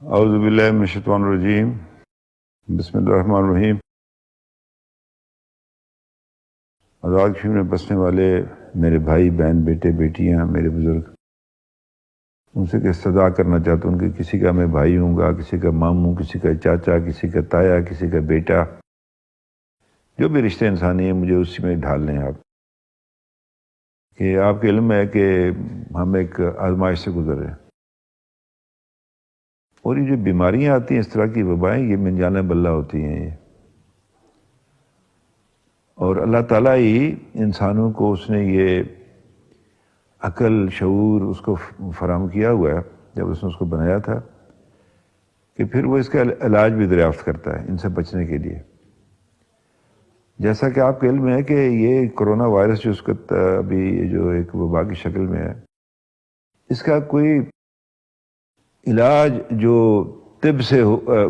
اعوذ باللہ من الشیطان الرجیم، بسم اللہ الرحمن الرحیم۔ آزاد کشمیر میں بسنے والے میرے بھائی بہن بیٹے بیٹیاں میرے بزرگ، ان سے کہ استدعا کرنا چاہتا ہوں کہ کسی کا میں بھائی ہوں گا، کسی کا ماموں، کسی کا چاچا، کسی کا تایا، کسی کا بیٹا، جو بھی رشتے انسانی ہیں مجھے اسی میں ڈھال لیں آپ، کہ آپ کے علم ہے کہ ہم ایک آزمائش سے گزر رہے ہیں، اور یہ جو بیماریاں آتی ہیں اس طرح کی وبائیں، یہ من جانب اللہ ہوتی ہیں یہ، اور اللہ تعالیٰ ہی انسانوں کو اس نے یہ عقل شعور اس کو فراہم کیا ہوا ہے جب اس نے اس کو بنایا تھا، کہ پھر وہ اس کا علاج بھی دریافت کرتا ہے ان سے بچنے کے لیے۔ جیسا کہ آپ کے علم ہے کہ یہ کرونا وائرس جو اس کا ابھی یہ جو ایک وبا کی شکل میں ہے، اس کا کوئی علاج جو طب سے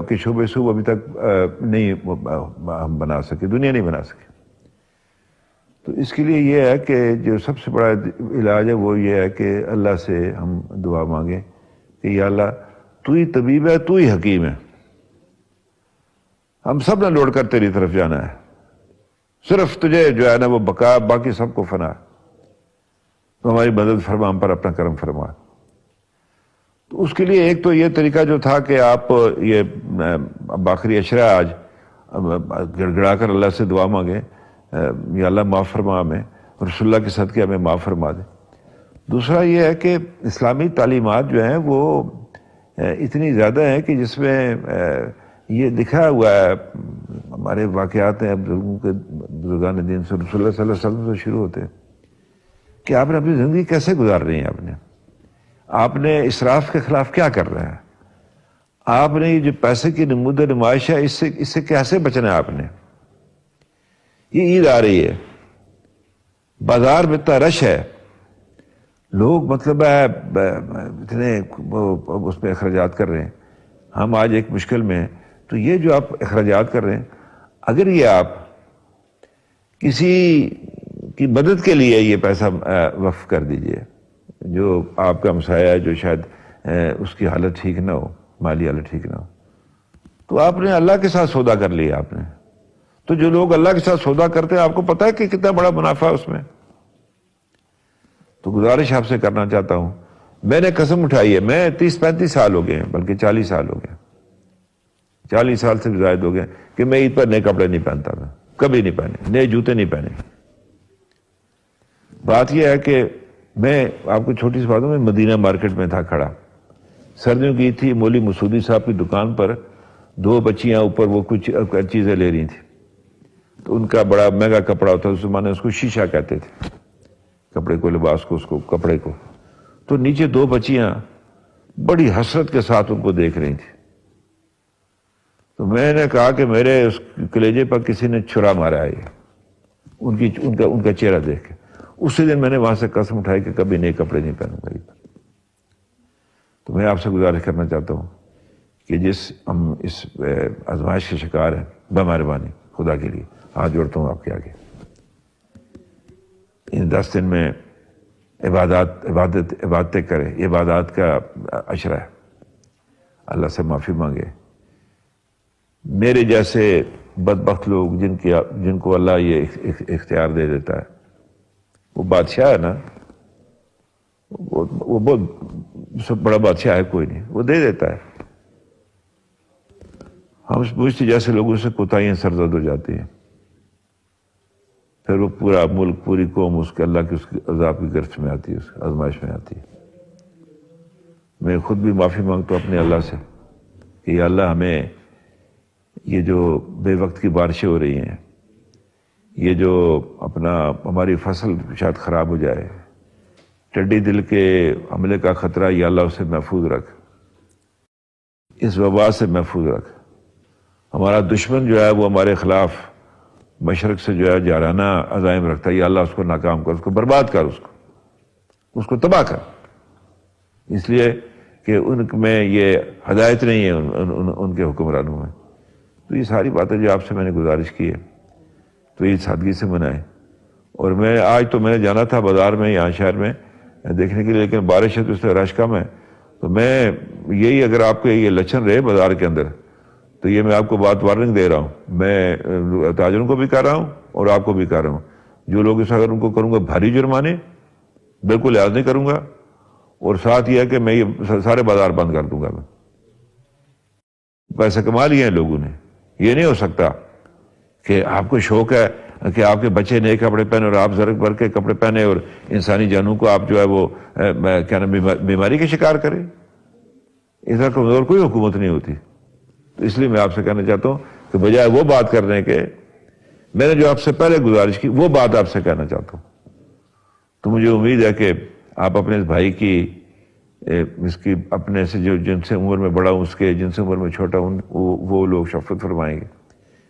کے شعبے سے ابھی تک نہیں ہم بنا سکے، دنیا نہیں بنا سکے۔ تو اس کے لیے یہ ہے کہ جو سب سے بڑا علاج ہے وہ یہ ہے کہ اللہ سے ہم دعا مانگیں کہ یا اللہ تو ہی طبیب ہے، تو ہی حکیم ہے، ہم سب نے لوٹ کر تیری طرف جانا ہے، صرف تجھے جو ہے نا وہ بقا، باقی سب کو فنا، تو ہماری مدد فرما، ہم پر اپنا کرم فرما۔ تو اس کے لیے ایک تو یہ طریقہ جو تھا کہ آپ یہ آخری اشرا آج گڑ گڑا کر اللہ سے دعا مانگیں، یا اللہ معاف فرما ہمیں، رسول اللہ کے صدقے ہمیں معاف فرما دے۔ دوسرا یہ ہے کہ اسلامی تعلیمات جو ہیں وہ اتنی زیادہ ہیں کہ جس میں یہ دکھا ہوا ہے، ہمارے واقعات ہیں بزرگان دین سے، رسول اللہ صلی اللہ علیہ وسلم سے شروع ہوتے ہیں، کہ آپ نے اپنی زندگی کیسے گزار رہی ہیں، آپ نے اسراف کے خلاف کیا کر رہے ہیں، آپ نے یہ جو پیسے کی نمود نمائش ہے اس سے کیسے بچنا ہے آپ نے۔ یہ عید آ رہی ہے، بازار میں اتنا رش ہے، لوگ مطلب ہے اتنے اس پہ اخراجات کر رہے ہیں، ہم آج ایک مشکل میں ہیں، تو یہ جو آپ اخراجات کر رہے ہیں، اگر یہ آپ کسی کی مدد کے لیے یہ پیسہ وقف کر دیجئے، جو آپ کا ہمسایہ ہے جو شاید اس کی حالت ٹھیک نہ ہو، مالی حالت ٹھیک نہ ہو، تو آپ نے اللہ کے ساتھ سودا کر لیا آپ نے۔ تو جو لوگ اللہ کے ساتھ سودا کرتے ہیں، آپ کو پتہ ہے کہ کتنا بڑا منافع ہے اس میں۔ تو گزارش آپ سے کرنا چاہتا ہوں، میں نے قسم اٹھائی ہے، میں 30-35 سال ہو گئے ہیں، بلکہ 40 سال ہو گئے، 40 سال سے بھی زائد ہو گئے کہ میں عید پر نئے کپڑے نہیں پہنتا تھا، کبھی نہیں پہنے، نئے جوتے نہیں پہنے۔ بات یہ ہے کہ میں آپ کو چھوٹی سی بات ہوں، میں مدینہ مارکیٹ میں تھا کھڑا، سردیوں کی تھی، مولی مسعودی صاحب کی دکان پر 2 بچیاں اوپر وہ کچھ چیزیں لے رہی تھیں، تو ان کا بڑا مہنگا کپڑا ہوتا ہے، اس زمانے اس کو شیشہ کہتے تھے، کپڑے کو، لباس کو، اس کو کپڑے کو، تو نیچے 2 بچیاں بڑی حسرت کے ساتھ ان کو دیکھ رہی تھیں۔ تو میں نے کہا کہ میرے اس کلیجے پر کسی نے چھرا مارا ہے، ان کا چہرہ دیکھ کے اسی دن میں نے وہاں سے قسم اٹھائی کہ کبھی نئے کپڑے نہیں پہنوں گا۔ تو میں آپ سے گزارش کرنا چاہتا ہوں کہ جس ہم اس آزمائش کے شکار ہیں، بمہربانی خدا کے لیے ہاتھ جوڑتا ہوں آپ کے آگے، ان 10 دن میں عبادتیں کرے، یہ عبادات کا عشرہ ہے، اللہ سے معافی مانگے۔ میرے جیسے بدبخت لوگ جن کو اللہ یہ اختیار دے دیتا ہے، وہ بادشاہ ہے نا، وہ بہت سب بڑا بادشاہ ہے کوئی نہیں، وہ دے دیتا ہے، ہم مجھ جیسے لوگوں سے کوتاہیاں سرزد ہو جاتی ہیں، پھر وہ پورا ملک، پوری قوم اس کے اللہ کی، اس کی عذاب کی گرفت میں آتی ہے، اس آزمائش میں آتی ہے۔ میں خود بھی معافی مانگتا ہوں اپنے اللہ سے کہ یا اللہ ہمیں یہ جو بے وقت کی بارشیں ہو رہی ہیں، یہ جو ہماری فصل شاید خراب ہو جائے، ٹڈی دل کے حملے کا خطرہ، یا اللہ اسے محفوظ رکھ، اس وبا سے محفوظ رکھ۔ ہمارا دشمن جو ہے وہ ہمارے خلاف مشرق سے جو ہے جارحانہ عزائم رکھتا ہے، یا اللہ اس کو ناکام کر، اس کو برباد کر، اس کو تباہ کر، اس لیے کہ ان میں یہ ہدایت نہیں ہے ان کے حکمرانوں میں۔ تو یہ ساری باتیں جو آپ سے میں نے گزارش کی ہے، تو یہ سادگی سے منائیں۔ اور آج تو میں نے جانا تھا بازار میں، یہاں شہر میں دیکھنے کے لیے، لیکن بارش ہے تو اس سے رش کم ہے، تو میں یہی اگر آپ کے یہ لچھن رہے بازار کے اندر تو یہ میں آپ کو بات وارننگ دے رہا ہوں، میں تاجروں کو بھی کہہ رہا ہوں اور آپ کو بھی کہہ رہا ہوں، جو لوگ اس اگر ان کو کروں گا بھاری جرمانے، بالکل لحاظ نہیں کروں گا، اور ساتھ یہ ہے کہ میں یہ سارے بازار بند کر دوں گا۔ میں پیسے کما لیے ہیں لوگوں نے، یہ نہیں ہو سکتا کہ آپ کو شوق ہے کہ آپ کے بچے نئے کپڑے پہنے اور آپ زرق بھر کے کپڑے پہنے اور انسانی جانوں کو آپ جو ہے وہ کیا نام بیماری کے شکار کریں۔ اس طرح کمزور کوئی حکومت نہیں ہوتی۔ تو اس لیے میں آپ سے کہنا چاہتا ہوں کہ بجائے وہ بات کرنے کے میں نے جو آپ سے پہلے گزارش کی وہ بات آپ سے کہنا چاہتا ہوں۔ تو مجھے امید ہے کہ آپ اپنے اس بھائی کی اس کی اپنے سے جو جن سے عمر میں بڑا ہوں اس کے جن سے عمر میں چھوٹا ہوں وہ لوگ شفقت فرمائیں گے،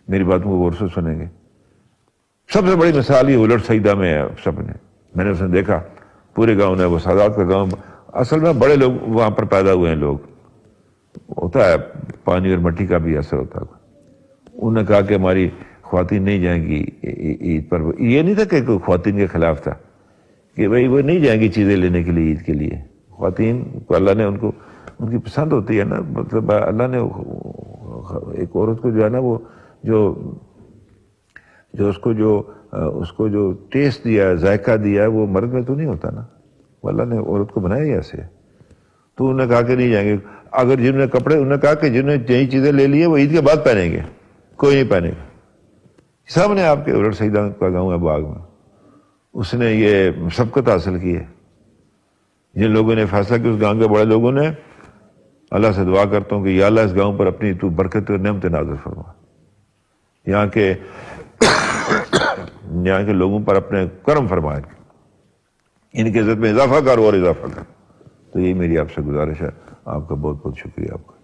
میری باتوں کو غور سے سنیں گے۔ سب سے بڑی مثال یہ الٹ سیدہ میں ہے، سب نے میں نے اسے دیکھا، پورے گاؤں نے، وہ سادات کا گاؤں، اصل میں بڑے لوگ وہاں پر پیدا ہوئے ہیں، لوگ ہوتا ہے پانی اور مٹی کا بھی اثر ہوتا ہے۔ انہوں نے کہا کہ ہماری خواتین نہیں جائیں گی عید پر۔ یہ نہیں تھا کہ کوئی خواتین کے خلاف تھا کہ بھائی وہ نہیں جائیں گی چیزیں لینے کے لیے عید کے لیے۔ خواتین کو اللہ نے ان کی پسند ہوتی ہے نا، مطلب اللہ نے ایک عورت کو جو ہے نا وہ جو اس کو جو ٹیسٹ دیا ہے، ذائقہ دیا ہے، وہ مرد میں تو نہیں ہوتا نا، وہ اللہ نے عورت کو بنایا ہی ایسے۔ تو انہوں نے کہا کہ نہیں جائیں گے۔ اگر جنہوں نے کپڑے، انہوں نے کہا کہ جنہوں نے نئی چیزیں لے لی ہیں وہ عید کے بعد پہنیں گے، کوئی نہیں پہنے گا۔ سب نے آپ کے الٹ سیدہ کا گاؤں ہے باغ میں، اس نے یہ سبقت حاصل کی ہے۔ جن لوگوں نے فیصلہ کیا اس گاؤں کے بڑے لوگوں نے، اللہ سے دعا کرتا ہوں کہ یا اللہ اس گاؤں پر اپنی تو برکت اور نعمت نازل فرما، یہاں کے لوگوں پر اپنے کرم فرمائے، ان کی عزت میں اضافہ کر اور اضافہ کر۔ تو یہی میری آپ سے گزارش ہے۔ آپ کا بہت بہت شکریہ آپ کا۔